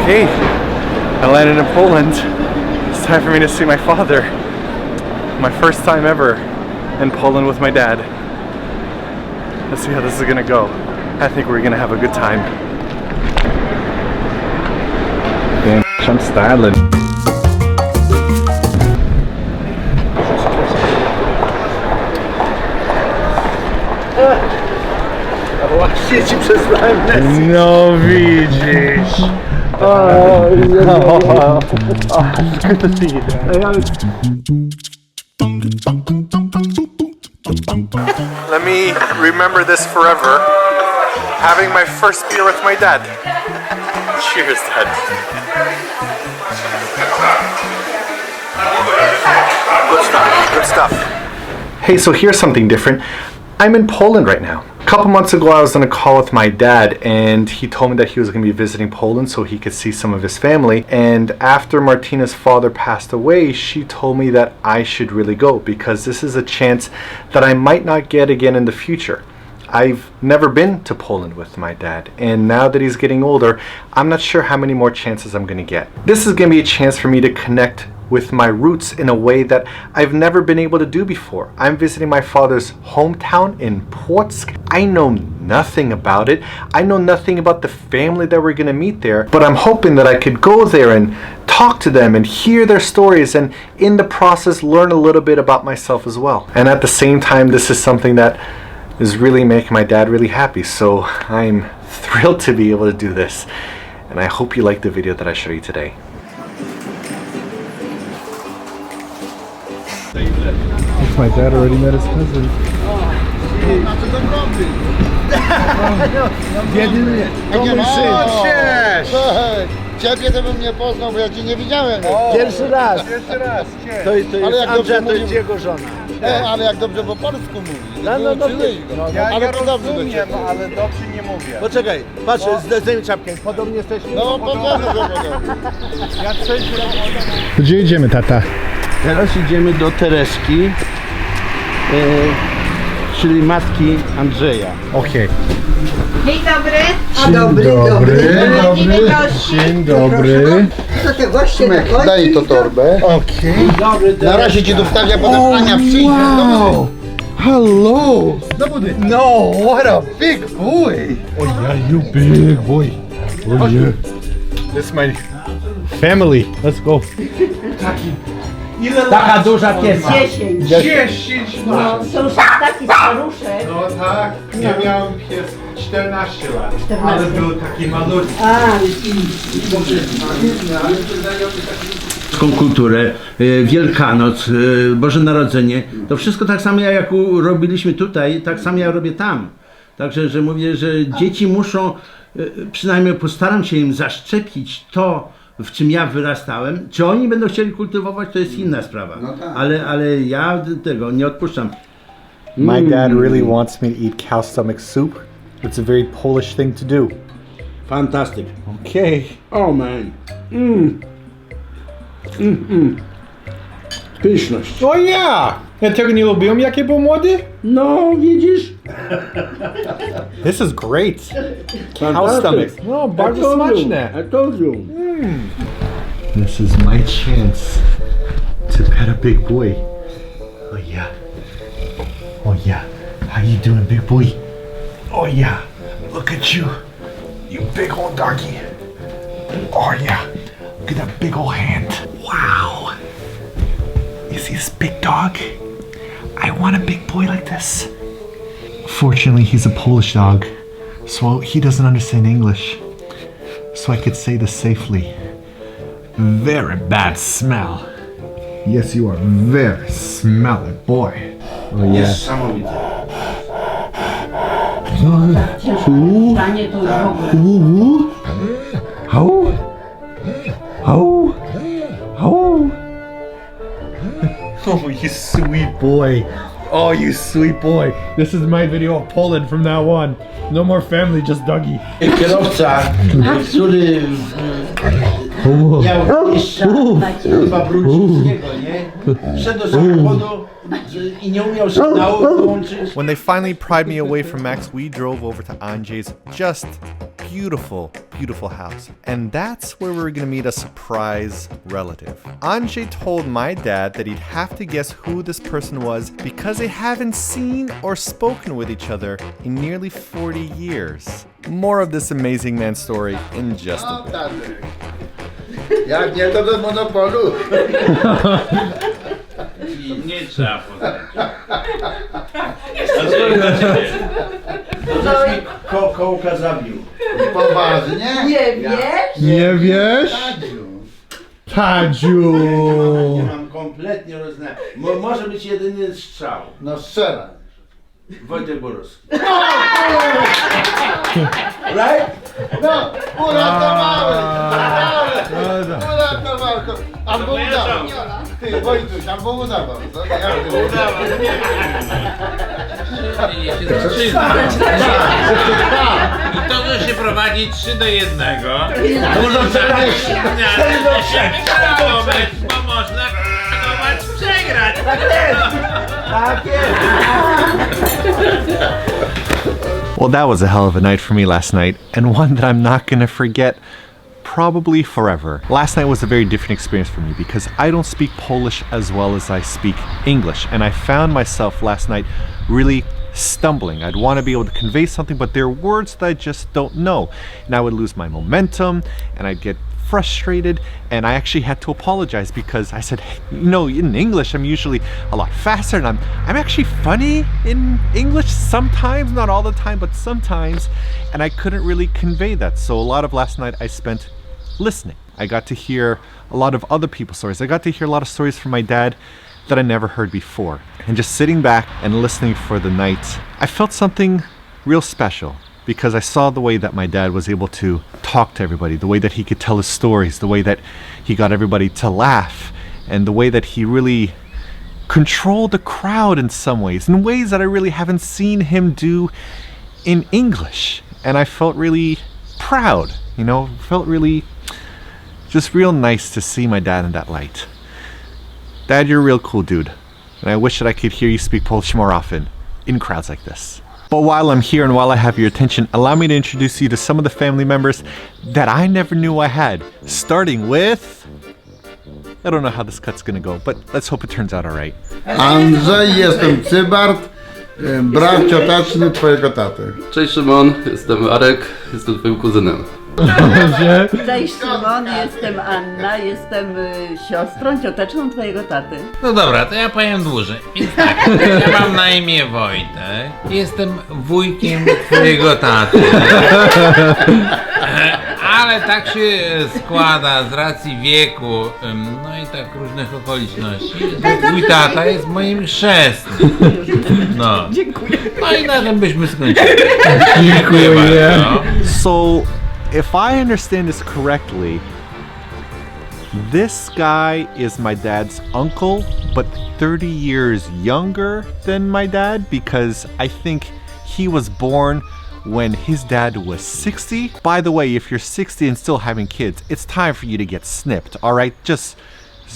Okay, I landed in Poland. It's time for me to see my father. My first time ever in Poland with my dad. Let's see how this is gonna go. I think we're gonna have a good time. Damn, I'm styling. Właśnie ci przesłałem lesy. No widzisz. Good to see you. Let me remember this forever. Having my first beer with my dad. Cheers, Dad. Good stuff. Good stuff. Hey, so here's something different. I'm in Poland right now. A couple months ago, I was on a call with my dad, and he told me that he was going to be visiting Poland so he could see some of his family. And after Martina's father passed away, she told me that I should really go because this is a chance that I might not get again in the future. I've never been to Poland with my dad, and now that he's getting older, I'm not sure how many more chances I'm going to get. This is going to be a chance for me to connect with my roots in a way that I've never been able to do before. I'm visiting my father's hometown in Płock. I know nothing about it. I know nothing about the family that we're gonna meet there, but I'm hoping that I could go there and talk to them and hear their stories and in the process learn a little bit about myself as well. And at the same time, this is something that is really making my dad really happy. So I'm thrilled to be able to do this. And I hope you like the video that I showed you today. My dad already met his cousin. Jedyny, to mój syn. Cześć! Ciebie to bym nie poznał, bo ja cię nie widziałem. Pierwszy raz. To jest Andrzej, to jest jego żona. Ale jak dobrze po polsku mówi. No dobrze. Ale to dobrze do ciebie. Ale dobrze nie mówię. Poczekaj, patrz, zdejmij czapkę. Podobnie jesteśmy. No podobno. Gdzie idziemy, tata? Teraz idziemy do Tereski, czyli matki Andrzeja. Okej. Dzień dobry. Dzień dobry. Co te goście Daj to torbę. Okej. Na razie ci dostawia, potem Ania przyjdzie. Wow. Hello. No, what a big boy. Oh yeah, you big boy. Oh yeah. This is my family. Let's go. Taka duża piesa. 10. No, są taki staruszek. No tak, ja miałem 14 lat, ale był taki malutki. Kulturę, Wielkanoc, Boże Narodzenie, to wszystko tak samo jak robiliśmy tutaj, tak samo ja robię tam. Także, że mówię, że dzieci muszą, przynajmniej postaram się im zaszczepić to, w czym ja wyrastałem. Czy oni będą chcieli kultywować, to jest inna sprawa. No tak. Ale ja tego nie odpuszczam. My dad really wants me to eat cow stomach soup. It's a very Polish thing to do. Fantastic. Okay. Oh man. Pyszność. O ja! Ja tego nie lubiłem, jak ja był młody? No, widzisz? This is great. Cow stomachs. No, bardzo smaczne. I told you. This is my chance to pet a big boy. Oh yeah. Oh yeah. How you doing, big boy? Oh yeah. Look at you. You big old doggy. Oh yeah. Look at that big old hand. Wow. You see this big dog? I want a big boy like this. Fortunately, he's a Polish dog, so he doesn't understand English. So I could say this safely. Very bad smell. Yes, you are very smelly boy. Oh yeah. Niesamowite. How? Oh, you sweet boy. Oh, you sweet boy. This is my video of Poland from now on. No more family, just doggy. Kierowca, który miał mistrza chyba Brudzińskiego, nie? Szedł do samochodu i nie umiał sygnału wyłączyć. When they finally pried me away from Max, we drove over to Andrzej's just beautiful, beautiful house. And that's where we're gonna meet a surprise relative. Andrzej told my dad that he'd have to guess who this person was because they haven't seen or spoken with each other in nearly 40 years. More of this amazing man's story in just a bit. Jak nie, to do monopolu. Nie trzeba poznać. To kołka zabił. Poważnie? Nie wiesz? Nie wiesz? Tadziu! Nie mam kompletnie rozeznania. Może być jedyny strzał. No strzelaj. Wojtek Borowski. Right? No, uratowałeś! Uratowałeś! Albo udawał. Ty, Wojtuś, albo udawał. Co? Jak ty udawał? I to, że się prowadzi 3-1. Dużo przegrać. Bo można przegrać. Tak jest. Well, that was a hell of a night for me last night, and one that I'm not gonna forget probably forever. Last night was a very different experience for me because I don't speak Polish as well as I speak English, and I found myself last night really stumbling. I'd want to be able to convey something, but there are words that I just don't know, and I would lose my momentum, and I'd get frustrated, and I actually had to apologize because I said, hey, you know, in English I'm usually a lot faster, and I'm actually funny in English sometimes, not all the time, but sometimes, and I couldn't really convey that. So a lot of last night I spent listening. I got to hear a lot of other people's stories. I got to hear a lot of stories from my dad that I never heard before. And just sitting back and listening for the night, I felt something real special because I saw the way that my dad was able to talk to everybody, the way that he could tell his stories, the way that he got everybody to laugh, and the way that he really controlled the crowd in some ways, in ways that I really haven't seen him do in English. And I felt really proud, you know, felt really just real nice to see my dad in that light. Dad, you're a real cool dude, and I wish that I could hear you speak Polish more often in crowds like this. But while I'm here and while I have your attention, allow me to introduce you to some of the family members that I never knew I had, starting with... I don't know how this cut's gonna go, but let's hope it turns out alright. Andrzej, jestem Cybart, brat ciotaczny twojego taty. Cześć Szymon, jestem Arek, jestem twoim kuzynem. Cześć Szymon, jestem Anna, jestem siostrą, cioteczną twojego taty. No dobra, to ja powiem dłużej. Więc tak, ja mam na imię Wojtek. Jestem wujkiem twojego taty. Ale tak się składa z racji wieku, no i tak różnych okoliczności, że twój tata jest moim chrzestnym. No. Dziękuję. No i na tym byśmy skończyli. Dziękuję bardzo. So, if I understand this correctly, this guy is my dad's uncle, but 30 years younger than my dad because I think he was born when his dad was 60. By the way, if you're 60 and still having kids, it's time for you to get snipped, all right? Just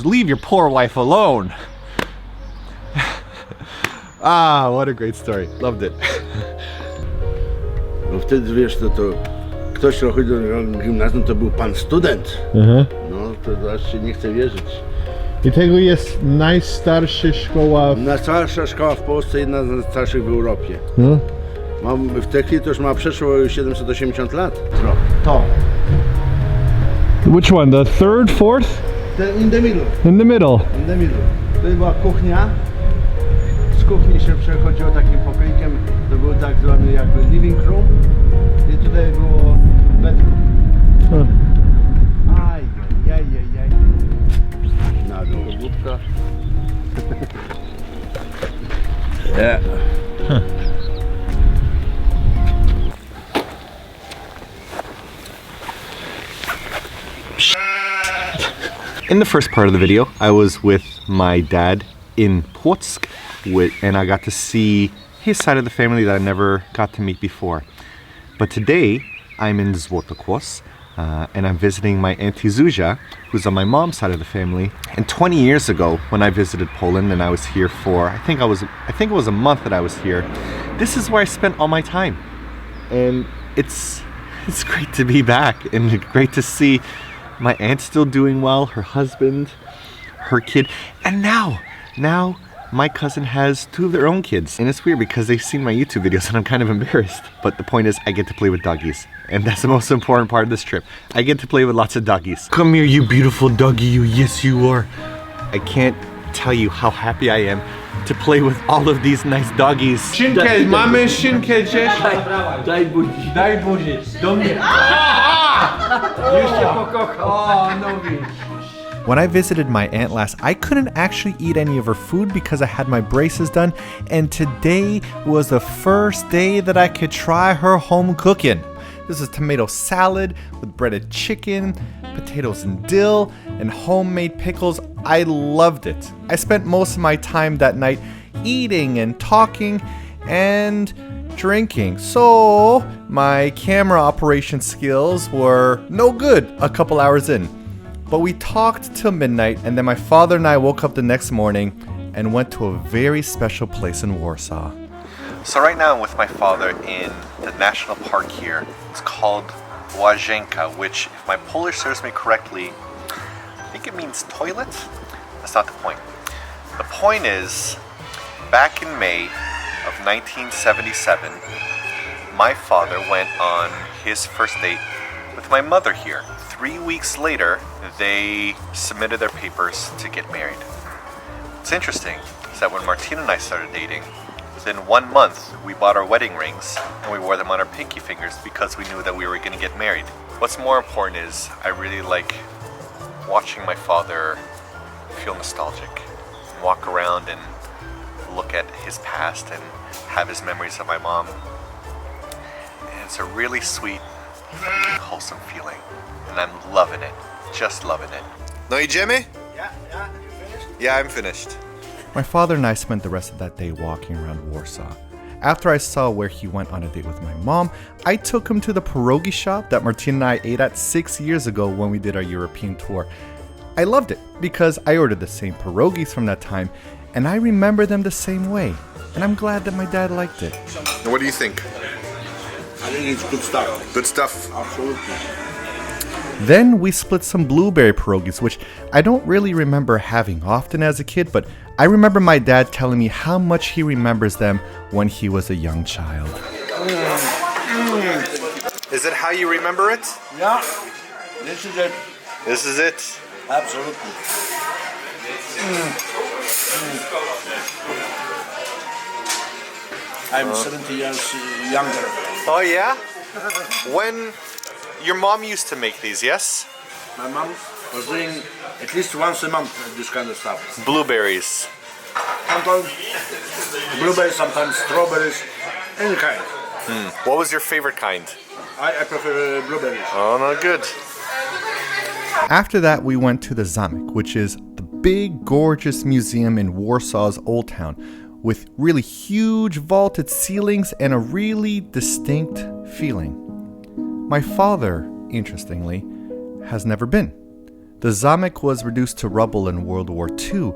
leave your poor wife alone. Ah, what a great story. Loved it. No wtedy wiesz, to ktoś, kto chodził do gimnazjum, to był pan student. No to aż się nie chce wierzyć. I tego jest najstarsza szkoła Najstarsza szkoła w Polsce, jedna z najstarszych w Europie. W tej chwili to już ma przeszło 780 lat. To. Which one? The third, fourth? In the middle. In the middle. In the middle. To była kuchnia. Z kuchni się przechodziło takim pokoikiem. To był tak zwany jakby living room. I tutaj było bedroom. Aj. Na dół. Budka. Yeah. In the first part of the video, I was with my dad in Płock, and I got to see his side of the family that I never got to meet before. But today, I'm in Złotokos, and I'm visiting my Auntie Zuzia, who's on my mom's side of the family. And 20 years ago, when I visited Poland and I was here for, I think it was a month that I was here, this is where I spent all my time. And it's It's great to be back and great to see my aunt still doing well, her husband, her kid, and now my cousin has 2 of their own kids. And it's weird because they've seen my YouTube videos and I'm kind of embarrassed. But the point is, I get to play with doggies. And that's the most important part of this trip. I get to play with lots of doggies. Come here, you beautiful doggy, you. Yes, you are. I can't tell you how happy I am to play with all of these nice doggies. Szynkę, mamy szynkę gdzieś? Daj buzi. Daj buzi. Do mnie. Już cię pokochał. O, no widzisz. When I visited my aunt last, I couldn't actually eat any of her food because I had my braces done, and today was the first day that I could try her home cooking. This is tomato salad with breaded chicken, potatoes and dill, and homemade pickles. I loved it. I spent most of my time that night eating and talking and drinking. So my camera operation skills were no good a couple hours in. But we talked till midnight, and then my father and I woke up the next morning and went to a very special place in Warsaw. So right now I'm with my father in the national park here. It's called Łazienka, which, if my Polish serves me correctly, I think it means toilet? That's not the point. The point is, back in May of 1977, my father went on his first date with my mother here. 3 weeks later, they submitted their papers to get married. What's interesting is that when Martina and I started dating, within 1 month, we bought our wedding rings and we wore them on our pinky fingers because we knew that we were going to get married. What's more important is I really like watching my father feel nostalgic, walk around and look at his past and have his memories of my mom. And it's a really sweet, wholesome feeling. And I'm loving it, just loving it. No idziemy? Yeah, you finished? Yeah, I'm finished. My father and I spent the rest of that day walking around Warsaw. After I saw where he went on a date with my mom, I took him to the pierogi shop that Martina and I ate at 6 years ago when we did our European tour. I loved it because I ordered the same pierogis from that time, and I remember them the same way. And I'm glad that my dad liked it. What do you think? I think it's good stuff. Good stuff. Absolutely. Then we split some blueberry pierogies, which I don't really remember having often as a kid, but I remember my dad telling me how much he remembers them when he was a young child. Is it how you remember it? Yeah, this is it. This is it. Absolutely. I'm 70 years younger. Oh yeah? When your mom used to make these, yes? My mom was doing at least once a month this kind of stuff. Blueberries. Sometimes blueberries, sometimes strawberries, any kind. What was your favorite kind? I prefer blueberries. Oh, no good. After that, we went to the Zamek, which is the big, gorgeous museum in Warsaw's Old Town, with really huge vaulted ceilings and a really distinct feeling. My father, interestingly, has never been. The Zamek was reduced to rubble in World War II,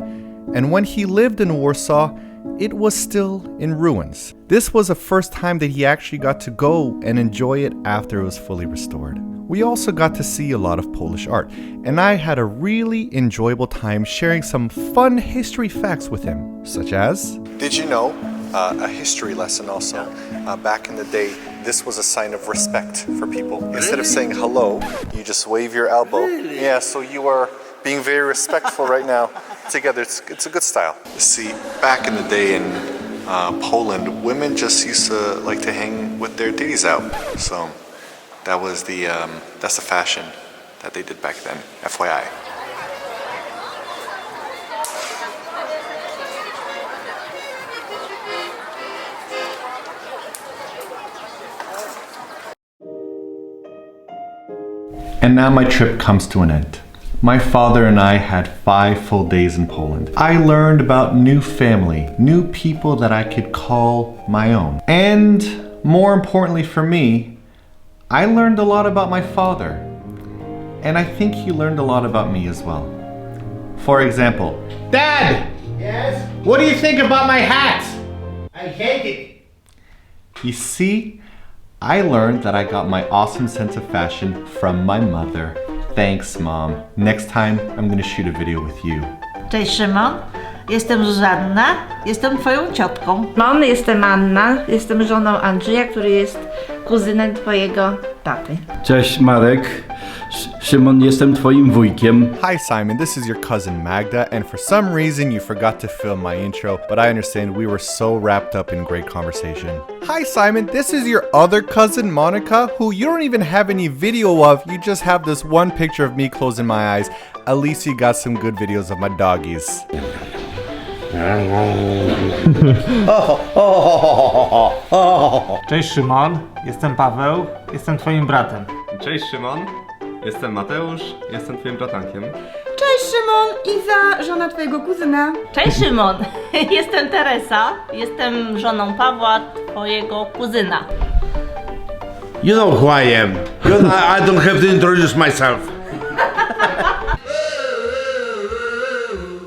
and when he lived in Warsaw, it was still in ruins. This was the first time that he actually got to go and enjoy it after it was fully restored. We also got to see a lot of Polish art, and I had a really enjoyable time sharing some fun history facts with him, such as... Did you know, a history lesson also, back in the day, this was a sign of respect for people. Instead of saying hello, you just wave your elbow. Really? Yeah, so you are being very respectful right now together. It's a good style. See, back in the day in Poland, women just used to like to hang with their titties out. So that was that's the fashion that they did back then, FYI. And now my trip comes to an end. My father and I had 5 full days in Poland. I learned about new family, new people that I could call my own. And more importantly for me, I learned a lot about my father. And I think he learned a lot about me as well. For example, Dad! Yes? What do you think about my hat? I hate it. You see, I learned that I got my awesome sense of fashion from my mother. Thanks, Mom. Next time, I'm gonna shoot a video with you. Cześć Szymon, jestem Zuzanna, jestem twoją ciotką. Jestem Anna, jestem żoną Andrzeja, który jest kuzynem twojego taty. Cześć Marek, Szymon, jestem twoim wujkiem. Hi, Simon. This is your cousin Magda, and for some reason you forgot to film my intro, but I understand we were so wrapped up in great conversation. Hi, Simon. This is your other cousin Monica, who you don't even have any video of. You just have this one picture of me closing my eyes. At least you got some good videos of my doggies. Cześć Szymon, jestem Paweł, jestem twoim bratem. Cześć Szymon, jestem Mateusz, jestem twoim bratankiem. Cześć Szymon, Iza, żona twojego kuzyna. Cześć Szymon, jestem Teresa, jestem żoną Pawła, twojego kuzyna. You know who I am. I don't have to introduce myself.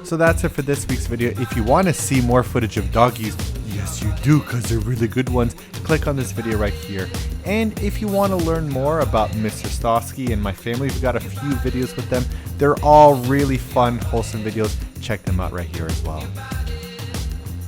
So that's it for this week's video. If you want to see more footage of doggies, yes you do, because they're really good ones, click on this video right here. And if you want to learn more about Mr. Stosky and my family, we've got a few videos with them. They're all really fun, wholesome videos. Check them out right here as well.